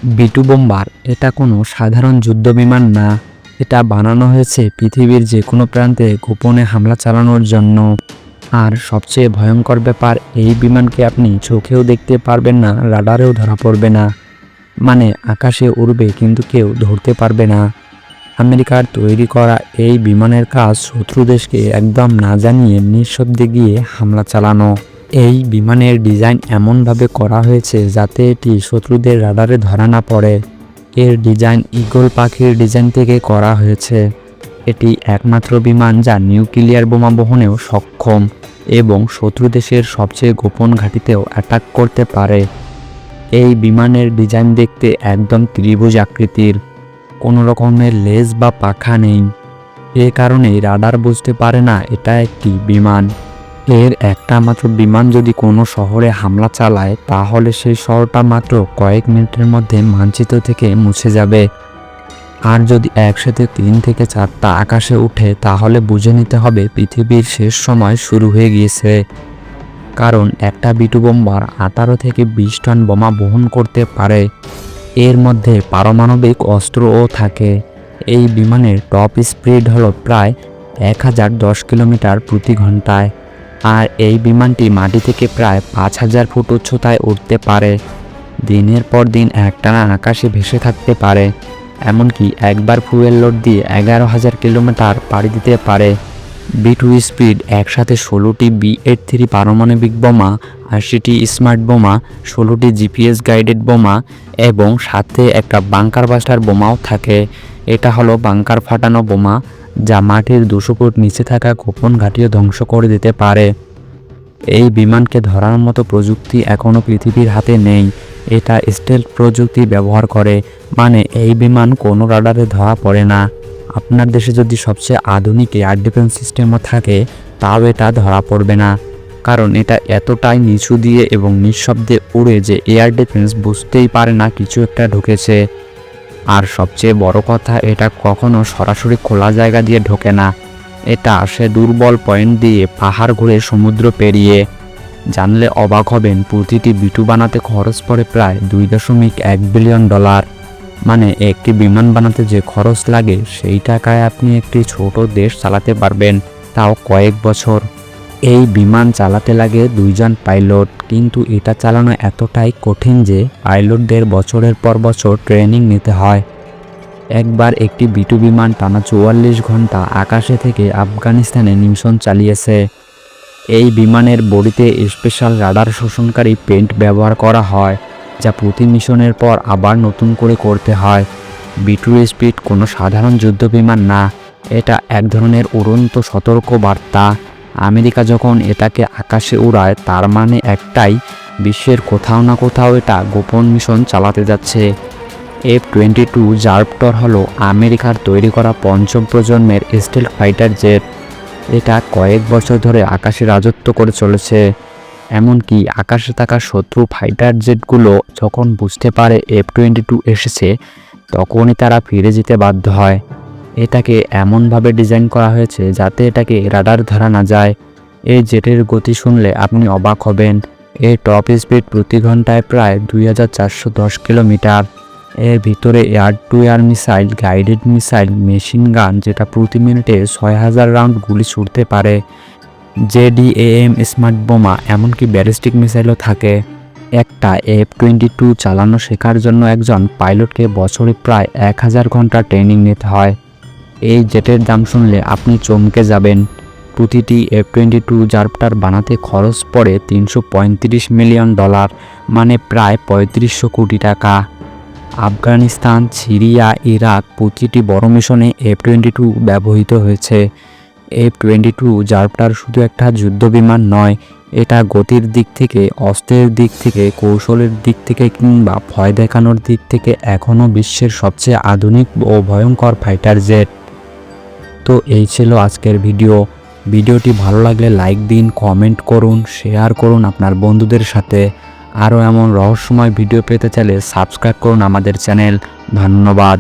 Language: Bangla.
B2 বোম্বার এটা কোনো সাধারণ যুদ্ধবিমান না। এটা বানানো হয়েছে পৃথিবীর যে কোনো প্রান্তে গোপনে হামলা চালানোর জন্য। আর সবচেয়ে ভয়ঙ্কর ব্যাপার, এই বিমানকে আপনি চোখেও দেখতে পারবেন না, রাডারেও ধরা পড়বে না। মানে আকাশে উড়বে কিন্তু কেউ ধরতে পারবে না। আমেরিকার তৈরি করা এই বিমানের কাজ শত্রু দেশকে একদম না জানিয়ে নিঃশব্দে গিয়ে হামলা চালানো। এই বিমানের ডিজাইন এমনভাবে করা হয়েছে যাতে এটি শত্রুদের রাডারে ধরা না পড়ে। এর ডিজাইন ঈগল পাখির ডিজাইন থেকে করা হয়েছে। এটি একমাত্র বিমান যা নিউক্লিয়ার বোমা বহনেও সক্ষম এবং শত্রু দেশের সবচেয়ে গোপন ঘাঁটিতেও অ্যাটাক করতে পারে। এই বিমানের ডিজাইন দেখতে একদম ত্রিভুজ আকৃতির, কোনো রকমের লেজ বা পাখা নেই। এ কারণেই রাডার বুঝতে পারে না এটা একটি বিমান। এর একটা মাত্র বিমান যদি কোনো শহরে হামলা চালায় তাহলে সেই শহরটা মাত্র কয়েক মিনিটের মধ্যে মানচিত্র থেকে মুছে যাবে। আর যদি একসাথে 3 থেকে 4টা আকাশে উঠে তাহলে বুঝে নিতে হবে পৃথিবীর শেষ সময় শুরু হয়ে গিয়েছে। কারণ একটা B2 বোম্বার 18 থেকে 20 টন বোমা বহন করতে পারে। এর মধ্যে পারমাণবিক অস্ত্রও থাকে। এই বিমানের টপ স্পিড হলো প্রায় 1010 কিলোমিটার প্রতি ঘন্টায়। আর এই বিমানটি মাটি থেকে প্রায় 5000 ফুট উচ্চতায় উঠতে পারে। দিনের পর দিন একটানা আকাশে ভেসে থাকতে পারে। এমনকি একবার ফুয়েল লোড দিয়ে 11,000 কিলোমিটার পাড়ি দিতে পারে। B2 স্পিড একসাথে 16টি B-83 পারমাণবিক বোমা, 80টি স্মার্ট বোমা, 16টি GPS গাইডেড বোমা এবং সাথে একটা বাংকার বাস্টার বোমাও থাকে। এটা হলো বাংকার ফাটানো বোমা, যা মাটির 200 ফুট নিচে থাকা গোপন ঘাঁটিও ধ্বংস করে দিতে পারে। এই বিমানকে ধরার মতো প্রযুক্তি এখনও পৃথিবীর হাতে নেই। এটা স্টেলথ প্রযুক্তি ব্যবহার করে, মানে এই বিমান কোনো রাডারে ধরা পড়ে না। আপনার দেশে যদি সবচেয়ে আধুনিক এয়ার ডিফেন্স সিস্টেমও থাকে তাও এটা ধরা পড়বে না, কারণ এটা এতটাই নিচু দিয়ে এবং নিঃশব্দে উড়ে যে এয়ার ডিফেন্স বুঝতেই পারে না কিছু একটা ঢুকেছে। আর সবচেয়ে বড় কথা, এটা কখনো সরাসরি খোলা জায়গা দিয়ে ঢোকে না। এটা আসে দুর্বল পয়েন্ট দিয়ে, পাহাড় ঘুরে, সমুদ্র পেরিয়ে। জানলে অবাক হবেন, প্রতিটি B2 বানাতে খরচ পড়ে প্রায় $2.1 বিলিয়ন। মানে একটি বিমান বানাতে যে খরচ লাগে সেই টাকায় আপনি একটি ছোট দেশ চালাতে পারবেন, তাও কয়েক বছর। এই বিমান চালাতে লাগে 2 জন পাইলট, কিন্তু এটা চালানো এতটাই কঠিন যে পাইলটদের বছরের পর বছর ট্রেনিং নিতে হয়। একবার একটি B2 বিমান টানা 44 ঘন্টা আকাশে থেকে আফগানিস্তানে মিশন চালিয়েছে। এই বিমানের বডিতে স্পেশাল রাডার শোষণকারী পেইন্ট ব্যবহার করা হয়, যা প্রতি মিশনের পর আবার নতুন করে করতে হয়। B2 স্পিড কোনো সাধারণ যুদ্ধ বিমান না, এটা এক ধরনের উড়ন্ত সতর্ক বার্তা। আমেরিকা যখন এটাকে আকাশে উড়ায় তার মানে একটাই, বিশ্বের কোথাও না কোথাও এটা গোপন মিশন চালাতে যাচ্ছে। F-22 জার্পটর হলো আমেরিকার তৈরি করা 5ম প্রজন্মের স্টেলথ ফাইটার জেট। এটা কয়েক বছর ধরে আকাশে রাজত্ব করে চলেছে। এমনকি আকাশে থাকা শত্রু ফাইটার জেটগুলো যখন বুঝতে পারে F-22 এসেছে তখনই তারা ফিরে যেতে বাধ্য হয়। এটাকে এমনভাবে ডিজাইন করা হয়েছে যাতে এটাকে রাডার ধরা না যায়। এই জেটের গতি শুনলে আপনি অবাক হবেন। এর টপ স্পিড প্রতি ঘন্টায় প্রায় 2410 কিলোমিটার। এর ভিতরে air two air missile, guided missile, machine gun যেটা প্রতি মিনিটে 6000 রাউন্ড গুলি ছুড়তে পারে, JDAM স্মার্ট বোমা, এমনকি ব্যালিস্টিক মিসাইলও থাকে। একটা F-22 চালানো শেখার জন্য একজন পাইলটকে বছরে প্রায় 1000 ঘন্টা ট্রেনিং নিতে হয়। এই জেটের দাম শুনলে আপনি চমকে যাবেন। প্রতিটি F-22 জার্পটার বানাতে খরচ পড়ে $335 মিলিয়ন, মানে প্রায় 3500 কোটি টাকা। আফগানিস্তান, সিরিয়া, ইরাক প্রতিটি বড় মিশনে F-22 ব্যবহৃত হয়েছে। F-22 জার্পটার শুধু একটা যুদ্ধবিমান নয়, এটা গতির দিক থেকে, অস্ত্রের দিক থেকে, কৌশলের দিক থেকে কিংবা ভয় দেখানোর দিক থেকে এখনও বিশ্বের সবচেয়ে আধুনিক ও ভয়ঙ্কর ফাইটার জেট। তো এই ছিল আজকের ভিডিওটি ভালো লাগলে লাইক দিন, কমেন্ট করুন, শেয়ার করুন আপনার বন্ধুদের সাথে। আরও এমন রহস্যময় ভিডিও পেতে চাইলে সাবস্ক্রাইব করুন আমাদের চ্যানেল। ধন্যবাদ।